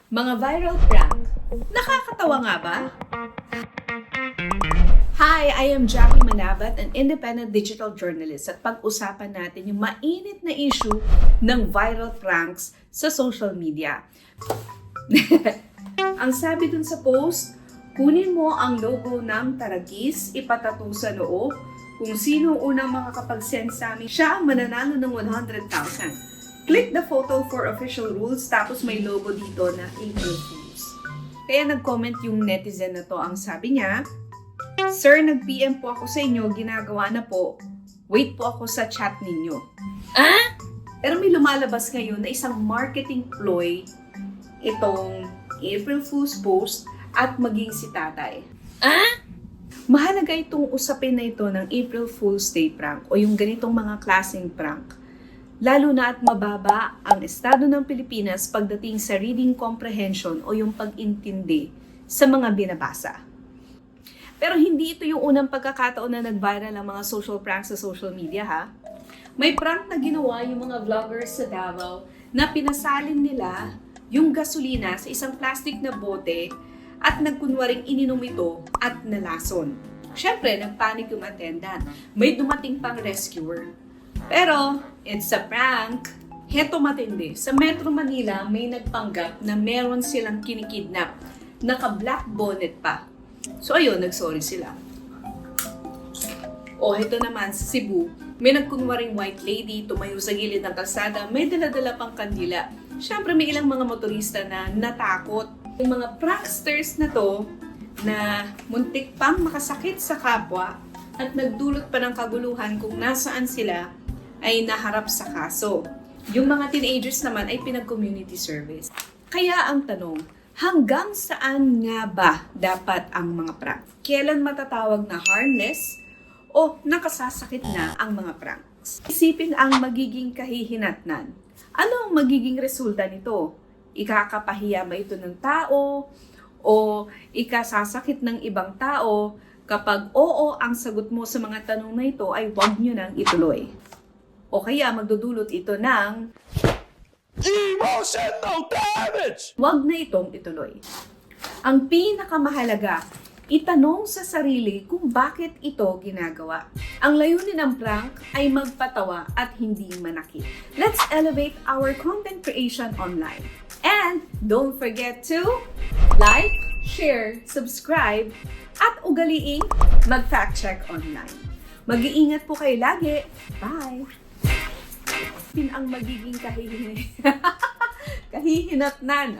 Mga viral prank. Nakakatawa nga ba? Hi, I am Jackie Manabat, an independent digital journalist, at pag-usapan natin yung mainit na issue ng viral pranks sa social media. Ang sabi dun sa post, kunin mo ang logo ng Taragis, ipatato sa loob. Kung sino unang makakapag-send sa amin, siya ang mananalo ng 100,000. Click the photo for official rules, tapos may logo dito na April Fools. Kaya nag-comment yung netizen na to, ang sabi niya, "Sir, nag-PM po ako sa inyo, ginagawa na po. Wait po ako sa chat ninyo." Pero may lumalabas ngayon na isang marketing ploy itong April Fool's post at maging si tatay. Mahalaga itong usapin na ito ng April Fool's Day prank o yung ganitong mga klaseng prank. Lalo na at mababa ang estado ng Pilipinas pagdating sa reading comprehension o yung pag-intindi sa mga binabasa. Pero hindi ito yung unang pagkakataon na nag-viral ang mga social pranks sa social media, ha? May prank na ginawa yung mga vloggers sa Davao na pinasalin nila yung gasolina sa isang plastic na bote at nagkunwaring ininom ito at nalason. Siyempre, nagpanik yung attendant. May dumating pang rescuer. Pero, it's a prank. Heto matindi. Sa Metro Manila, may nagpanggap na meron silang kinikidnap. Naka-black bonnet pa. So ayun, nagsorry sila. O, heto naman sa Cebu, may nagkunwaring white lady, tumayo sa gilid ng kalsada, may dala-dala pang kandila. Siyempre, may ilang mga motorista na natakot. Yung mga pranksters na to, na muntik pang makasakit sa kapwa at nagdulot pa ng kaguluhan kung nasaan sila, ay naharap sa kaso. Yung mga teenagers naman ay pinag-community service. Kaya ang tanong, hanggang saan nga ba dapat ang mga prank? Kailan matatawag na harmless o nakasasakit na ang mga pranks? Isipin ang magiging kahihinatnan. Ano ang magiging resulta nito? Ikakapahiya ba ito ng tao o ikasasakit ng ibang tao? Kapag oo ang sagot mo sa mga tanong na ito, ay huwag nyo nang ituloy. O kaya magdudulot ito ng emotional damage! huwag na itong ituloy. Ang pinakamahalaga, itanong sa sarili kung bakit ito ginagawa. Ang layunin ng prank ay magpatawa at hindi manakit. Let's elevate our content creation online. And don't forget to like, share, subscribe, at ugaliing mag-fact check online. Mag-iingat po kayo lagi. Bye! Ang magiging kahihinatnan.